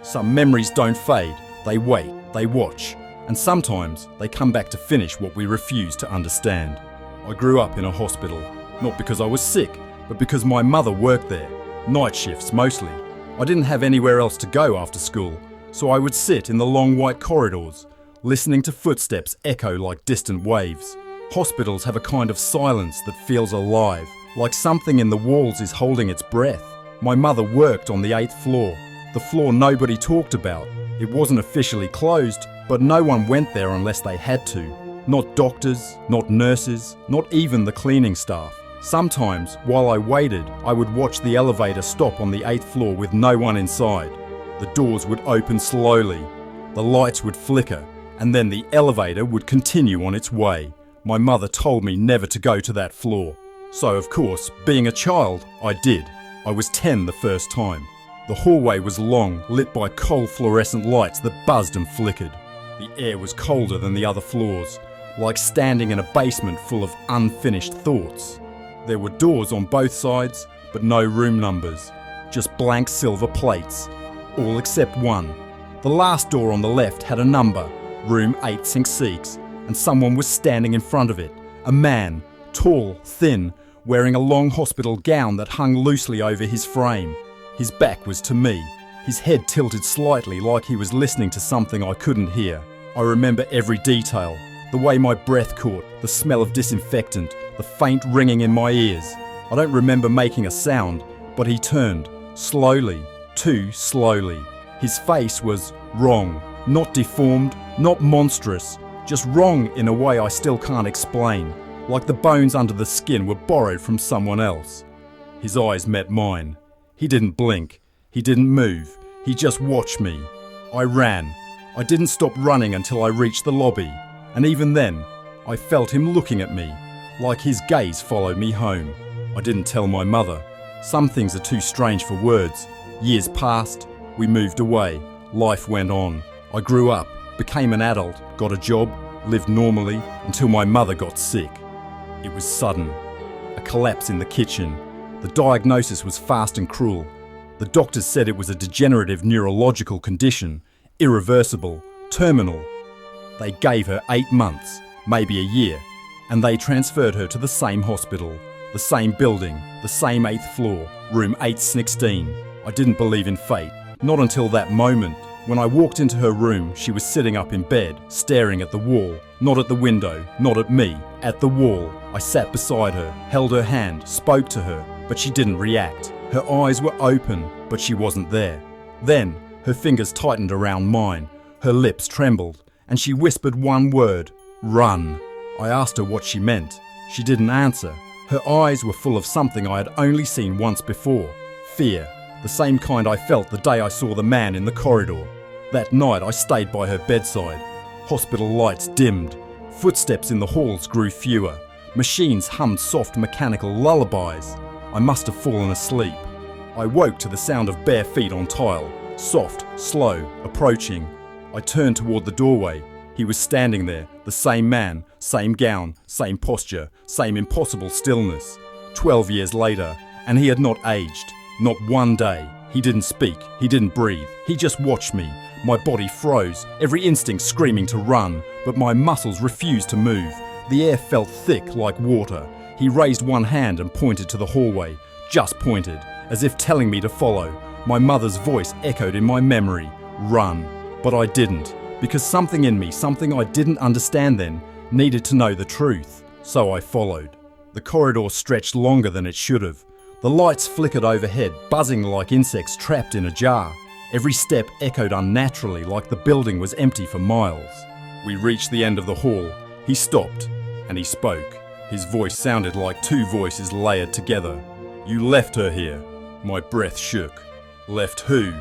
Some memories don't fade, they wait, they watch, and sometimes they come back to finish what we refuse to understand. I grew up in a hospital, not because I was sick, but because my mother worked there, night shifts mostly. I didn't have anywhere else to go after school, so I would sit in the long white corridors, listening to footsteps echo like distant waves. Hospitals have a kind of silence that feels alive, like something in the walls is holding its breath. My mother worked on the 8th floor, the floor nobody talked about. It wasn't officially closed, but no one went there unless they had to. Not doctors, not nurses, not even the cleaning staff. Sometimes, while I waited, I would watch the elevator stop on the 8th floor with no one inside. The doors would open slowly, the lights would flicker, and then the elevator would continue on its way. My mother told me never to go to that floor. So of course, being a child, I did. I was 10 the first time. The hallway was long, lit by coal fluorescent lights that buzzed and flickered. The air was colder than the other floors, like standing in a basement full of unfinished thoughts. There were doors on both sides, but no room numbers, just blank silver plates, all except one. The last door on the left had a number, room 866, and someone was standing in front of it, a man, tall, thin, wearing a long hospital gown that hung loosely over his frame. His back was to me, his head tilted slightly like he was listening to something I couldn't hear. I remember every detail, the way my breath caught, the smell of disinfectant, the faint ringing in my ears. I don't remember making a sound, but he turned, slowly, too slowly. His face was wrong, not deformed, not monstrous, just wrong in a way I still can't explain, like the bones under the skin were borrowed from someone else. His eyes met mine. He didn't blink, he didn't move, he just watched me. I ran. I didn't stop running until I reached the lobby, and even then, I felt him looking at me, like his gaze followed me home. I didn't tell my mother. Some things are too strange for words. Years passed, we moved away, life went on. I grew up, became an adult, got a job, lived normally, until my mother got sick. It was sudden. A collapse in the kitchen. The diagnosis was fast and cruel. The doctors said it was a degenerative neurological condition, irreversible, terminal. They gave her 8 months, maybe a year, and they transferred her to the same hospital, the same building, the same 8th floor, room 816. I didn't believe in fate, not until that moment. When I walked into her room, she was sitting up in bed, staring at the wall, not at the window, not at me, at the wall. I sat beside her, held her hand, spoke to her, but she didn't react. Her eyes were open, but she wasn't there. Then, her fingers tightened around mine, her lips trembled, and she whispered one word, "Run." I asked her what she meant. She didn't answer. Her eyes were full of something I had only seen once before, fear, the same kind I felt the day I saw the man in the corridor. That night I stayed by her bedside. Hospital lights dimmed. Footsteps in the halls grew fewer. Machines hummed soft mechanical lullabies. I must have fallen asleep. I woke to the sound of bare feet on tile, soft, slow, approaching. I turned toward the doorway. He was standing there, the same man, same gown, same posture, same impossible stillness. 12 years later, and he had not aged, not one day. He didn't speak, he didn't breathe, he just watched me. My body froze, every instinct screaming to run, but my muscles refused to move. The air felt thick like water. He raised one hand and pointed to the hallway, just pointed, as if telling me to follow. My mother's voice echoed in my memory, "Run." But I didn't, because something in me, something I didn't understand then, needed to know the truth. So I followed. The corridor stretched longer than it should have. The lights flickered overhead, buzzing like insects trapped in a jar. Every step echoed unnaturally, like the building was empty for miles. We reached the end of the hall. He stopped, and he spoke. His voice sounded like two voices layered together. "You left her here." My breath shook. "Left who?"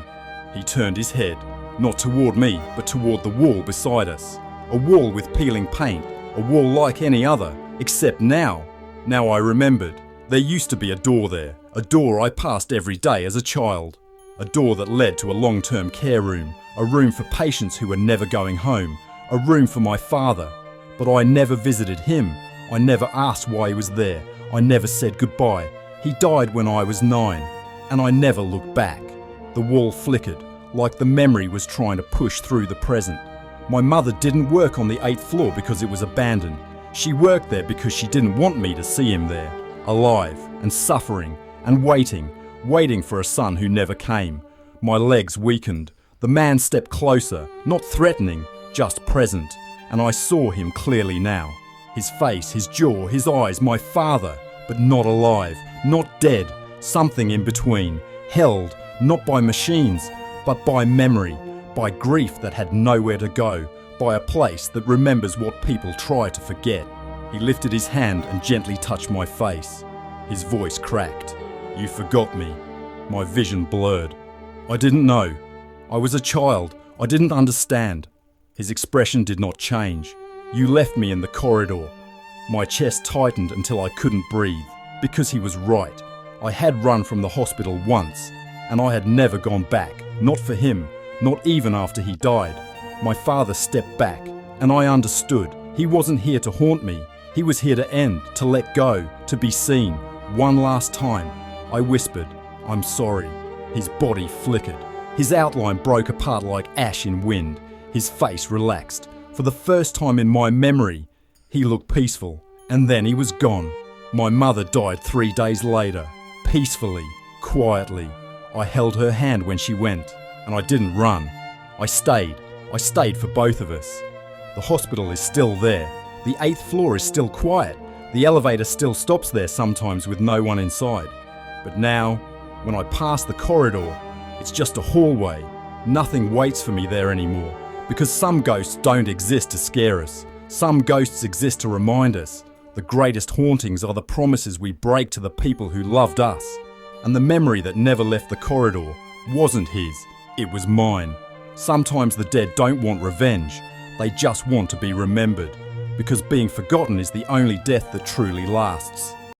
He turned his head, not toward me, but toward the wall beside us. A wall with peeling paint, a wall like any other, except now I remembered. There used to be a door there, a door I passed every day as a child. A door that led to a long-term care room, a room for patients who were never going home, a room for my father. But I never visited him. I never asked why he was there. I never said goodbye. He died when I was 9, and I never looked back. The wall flickered, like the memory was trying to push through the present. My mother didn't work on the 8th floor because it was abandoned. She worked there because she didn't want me to see him there, alive and suffering and waiting for a son who never came. My legs weakened. The man stepped closer, not threatening, just present, and I saw him clearly now. His face, his jaw, his eyes, my father, but not alive, not dead, something in between, held, not by machines, but by memory, by grief that had nowhere to go, by a place that remembers what people try to forget. He lifted his hand and gently touched my face. His voice cracked. "You forgot me." My vision blurred. I didn't know. I was a child. I didn't understand. His expression did not change. "You left me in the corridor." My chest tightened until I couldn't breathe, because he was right. I had run from the hospital once, and I had never gone back, not for him, not even after he died. My father stepped back, and I understood. He wasn't here to haunt me. He was here to end, to let go, to be seen, one last time. I whispered, "I'm sorry." His body flickered. His outline broke apart like ash in wind. His face relaxed. For the first time in my memory, he looked peaceful, and then he was gone. My mother died 3 days later, peacefully, quietly. I held her hand when she went, and I didn't run. I stayed for both of us. The hospital is still there. The 8th floor is still quiet. The elevator still stops there sometimes with no one inside. But now, when I pass the corridor, it's just a hallway. Nothing waits for me there anymore. Because some ghosts don't exist to scare us. Some ghosts exist to remind us. The greatest hauntings are the promises we break to the people who loved us. And the memory that never left the corridor wasn't his, it was mine. Sometimes the dead don't want revenge. They just want to be remembered. Because being forgotten is the only death that truly lasts.